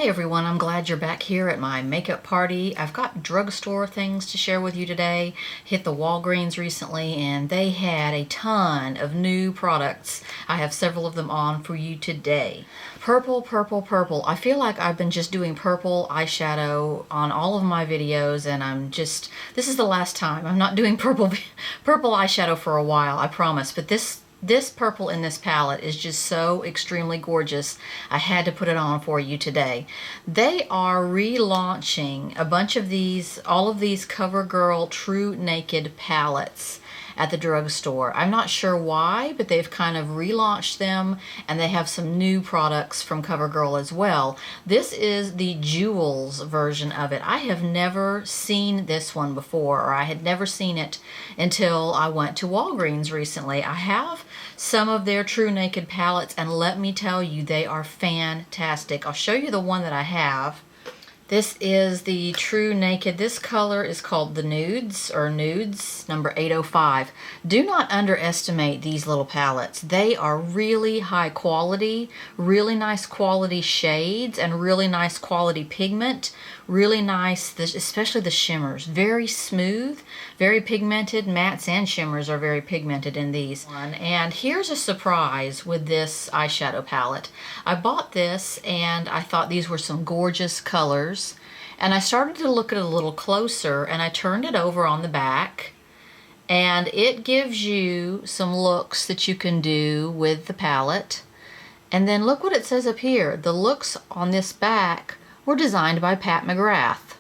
Hey everyone, I'm glad you're back here at my makeup party. I've got drugstore things to share with you today. Hit the Walgreens recently and they had a ton of new products. I have several of them on for you today. Purple, purple, purple. I feel like I've been just doing purple eyeshadow on all of my videos and this is the last time. I'm not doing purple eyeshadow for a while, I promise, but this purple in this palette is just so extremely gorgeous. I had to put it on for you today. They are relaunching a bunch of these, all of these CoverGirl True Naked palettes at the drugstore. I'm not sure why, but they've kind of relaunched them and they have some new products from CoverGirl as well. This is the Jewels version of it. I have never seen this one before, or I had never seen it until I went to Walgreens recently. I have some of their True Naked palettes and let me tell you, they are fantastic. I'll show you the one that I have. This is the True Naked. This color is called the Nudes, or Nudes, number 805. Do not underestimate these little palettes. They are really high quality, really nice quality shades, and really nice quality pigment. Really nice, especially the shimmers. Very smooth, very pigmented. Mattes and shimmers are very pigmented in these. And here's a surprise with this eyeshadow palette. I bought this and I thought these were some gorgeous colors. And I started to look at it a little closer and I turned it over on the back. And it gives you some looks that you can do with the palette. And then look what it says up here. The looks on this back were designed by Pat McGrath.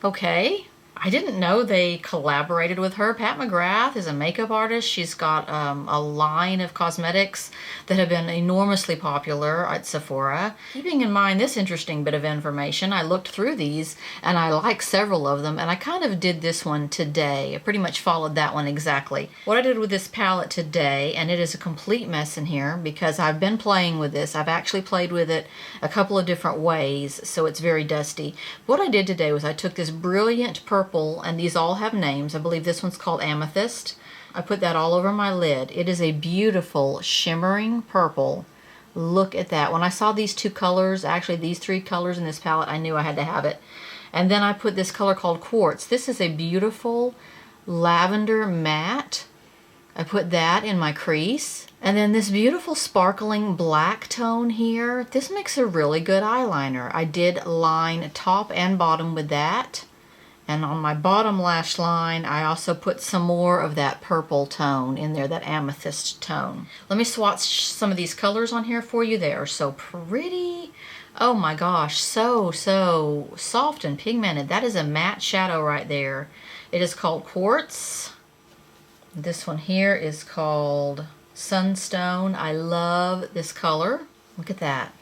Okay, I didn't know they collaborated with her. Pat McGrath is a makeup artist. She's got a line of cosmetics that have been enormously popular at Sephora. Keeping in mind this interesting bit of information, I looked through these and I like several of them and I kind of did this one today. I pretty much followed that one exactly. What I did with this palette today, and it is a complete mess in here because I've been playing with this. I've actually played with it a couple of different ways, so it's very dusty. What I did today was I took this brilliant purple, and these all have names. I believe this one's called Amethyst. I put that all over my lid. It is a beautiful shimmering purple. Look at that. When I saw these two colors, actually these three colors in this palette, I knew I had to have it. And then I put this color called Quartz. This is a beautiful lavender matte. I put that in my crease. And then this beautiful sparkling black tone here. This makes a really good eyeliner. I did line top and bottom with that. And on my bottom lash line, I also put some more of that purple tone in there, that amethyst tone. Let me swatch some of these colors on here for you. They are so pretty. Oh my gosh, so soft and pigmented. That is a matte shadow right there. It is called Quartz. This one here is called Sunstone. I love this color. Look at that.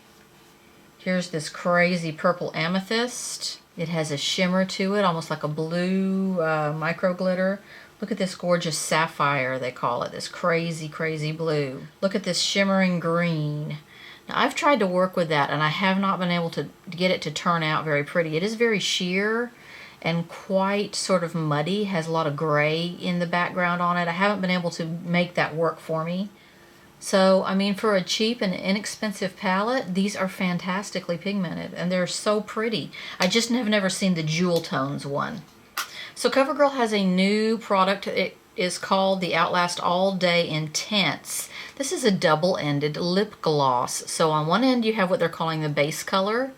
Here's this crazy purple amethyst. It has a shimmer to it, almost like a blue micro glitter. Look at this gorgeous sapphire, they call it, this crazy, crazy blue. Look at this shimmering green. Now, I've tried to work with that, and I have not been able to get it to turn out very pretty. It is very sheer and quite sort of muddy, has a lot of gray in the background on it. I haven't been able to make that work for me. So, I mean, for a cheap and inexpensive palette, these are fantastically pigmented, and they're so pretty. I just have never seen the jewel tones one. So CoverGirl has a new product. It is called the Outlast All Day Intense. This is a double-ended lip gloss. So on one end you have what they're calling the base color.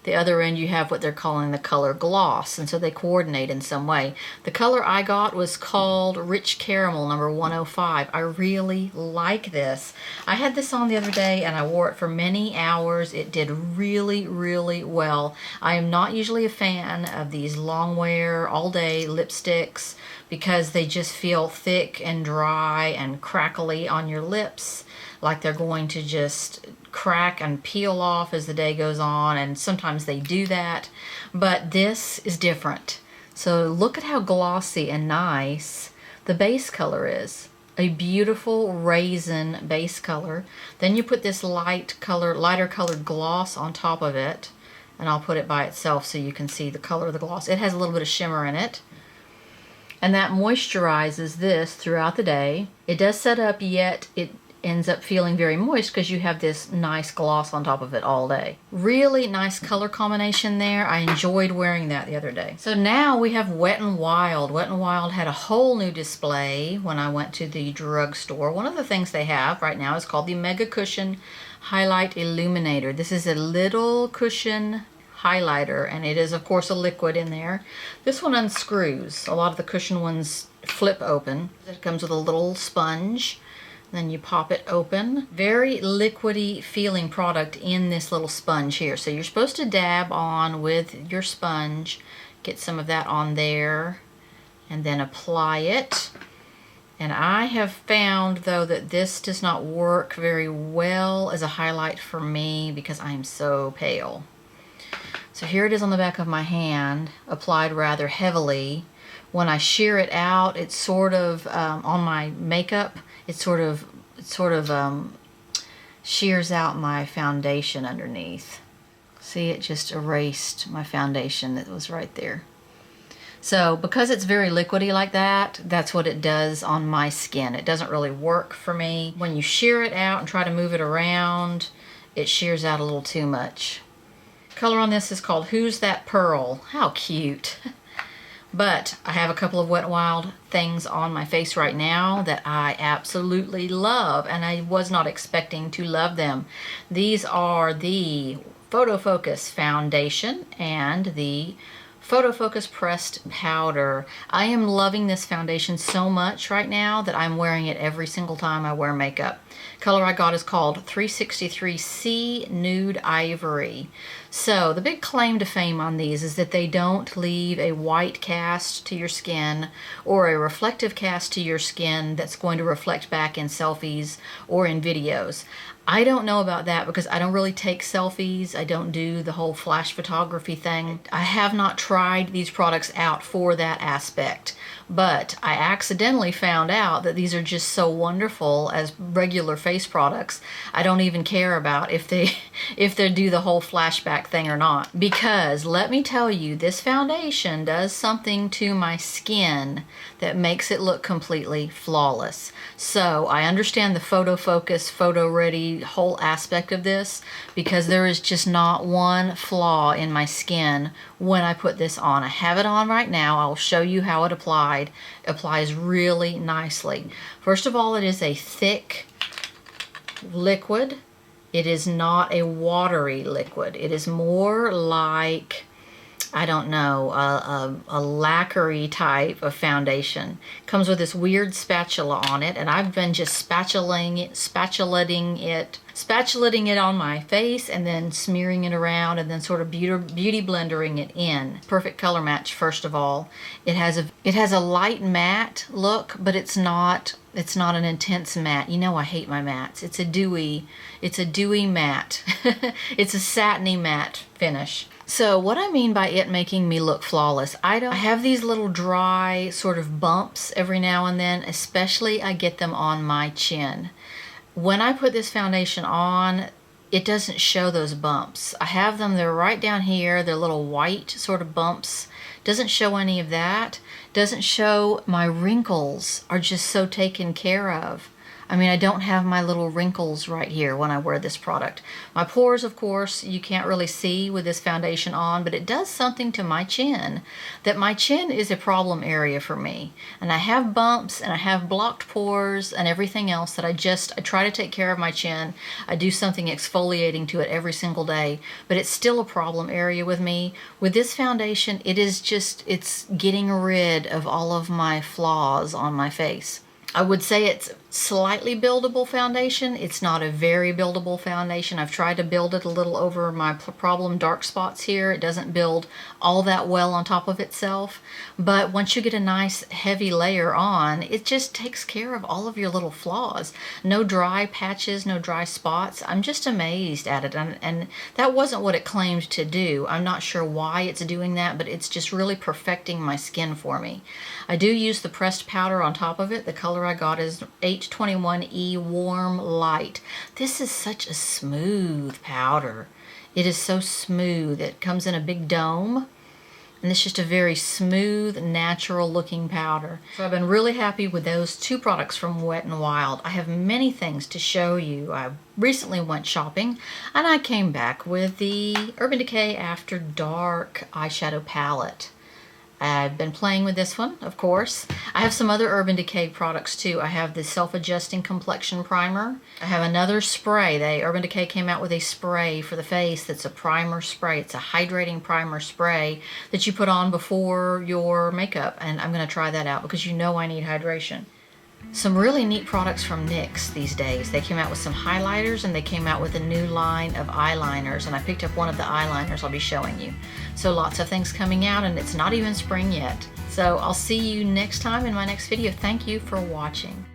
The other end you have what they're calling the color gloss, and so they coordinate in some way. The color I got was called Rich Caramel, number 105. I really like this. I had this on the other day and I wore it for many hours. It did really, really well. I am not usually a fan of these long wear, all day lipsticks because they just feel thick and dry and crackly on your lips, like they're going to just crack and peel off as the day goes on, and sometimes they do that, but this is different. So look at how glossy and nice the base color is. A beautiful raisin base color. Then you put this lighter colored gloss on top of it, and I'll put it by itself so you can see the color of the gloss. It has a little bit of shimmer in it. And that moisturizes this throughout the day. It does set up, yet it ends up feeling very moist because you have this nice gloss on top of it all day. Really nice color combination there. I enjoyed wearing that the other day. So now we have Wet n Wild. Wet n Wild had a whole new display when I went to the drugstore. One of the things they have right now is called the Mega Cushion Highlight Illuminator. This is a little cushion highlighter, and it is of course a liquid in there. This one unscrews. A lot of the cushion ones flip open. It comes with a little sponge. Then you pop it open. Very liquidy feeling product in this little sponge here. So you're supposed to dab on with your sponge, get some of that on there, and then apply it. And I have found though that this does not work very well as a highlight for me because I'm so pale. So here it is on the back of my hand, applied rather heavily. When I shear it out, it's sort of on my makeup. It sort of shears out my foundation underneath. See, it just erased my foundation that was right there. So because it's very liquidy like that, that's what it does on my skin. It doesn't really work for me. When you shear it out and try to move it around, it shears out a little too much. Color on this is called Who's That Pearl? How cute. But I have a couple of Wet n Wild things on my face right now that I absolutely love, and I was not expecting to love them. These are the Photofocus foundation and the Photofocus pressed powder. I am loving this foundation so much right now that I'm wearing it every single time I wear makeup. Color I got is called 363C Nude Ivory. So the big claim to fame on these is that they don't leave a white cast to your skin or a reflective cast to your skin that's going to reflect back in selfies or in videos. I don't know about that because I don't really take selfies. I don't do the whole flash photography thing. I have not tried these products out for that aspect, but I accidentally found out that these are just so wonderful as regular face products. I don't even care about if they do the whole flashback thing or not, because let me tell you, this foundation does something to my skin that makes it look completely flawless. So I understand the Photofocus, photo ready whole aspect of this, because there is just not one flaw in my skin when I put this on. I have it on right now. I'll show you how it applied. It applies really nicely. First of all, it is a thick liquid. It is not a watery liquid. It is more like, I don't know, a lacquery type of foundation. Comes with this weird spatula on it, and I've been just spatulating it on my face and then smearing it around and then sort of beauty blendering it in. Perfect color match, first of all. It has a light matte look, but it's not an intense matte. You know I hate my mattes. It's a dewy matte. It's a satiny matte finish. So what I mean by it making me look flawless, I have these little dry sort of bumps every now and then, especially I get them on my chin. When I put this foundation on, it doesn't show those bumps. I have them, they're right down here, they're little white sort of bumps. Doesn't show any of that. Doesn't show my wrinkles are just so taken care of. I mean, I don't have my little wrinkles right here when I wear this product. My pores, of course, you can't really see with this foundation on, but it does something to my chin, that my chin is a problem area for me. And I have bumps and I have blocked pores and everything else that I try to take care of my chin. I do something exfoliating to it every single day, but it's still a problem area with me. With this foundation, it's getting rid of all of my flaws on my face. I would say it's slightly buildable foundation. It's not a very buildable foundation. I've tried to build it a little over my problem dark spots here. It doesn't build all that well on top of itself. But once you get a nice heavy layer on, it just takes care of all of your little flaws. No dry patches, no dry spots. I'm just amazed at it. And that wasn't what it claimed to do. I'm not sure why it's doing that, but it's just really perfecting my skin for me. I do use the pressed powder on top of it. The color I got is 821E Warm Light. This is such a smooth powder. It is so smooth. It comes in a big dome, And it's just a very smooth, natural looking powder. So I've been really happy with those two products from Wet n Wild. I have many things to show you. I recently went shopping and I came back with the Urban Decay After Dark eyeshadow palette. I've been playing with this one, of course. I have some other Urban Decay products too. I have the Self-Adjusting Complexion Primer. I have another spray. Urban Decay came out with a spray for the face that's a primer spray. It's a hydrating primer spray that you put on before your makeup, and I'm going to try that out because you know I need hydration. Some really neat products from NYX these days. They came out with some highlighters and they came out with a new line of eyeliners, and I picked up one of the eyeliners I'll be showing you. So lots of things coming out, and it's not even spring yet. So I'll see you next time in my next video. Thank you for watching.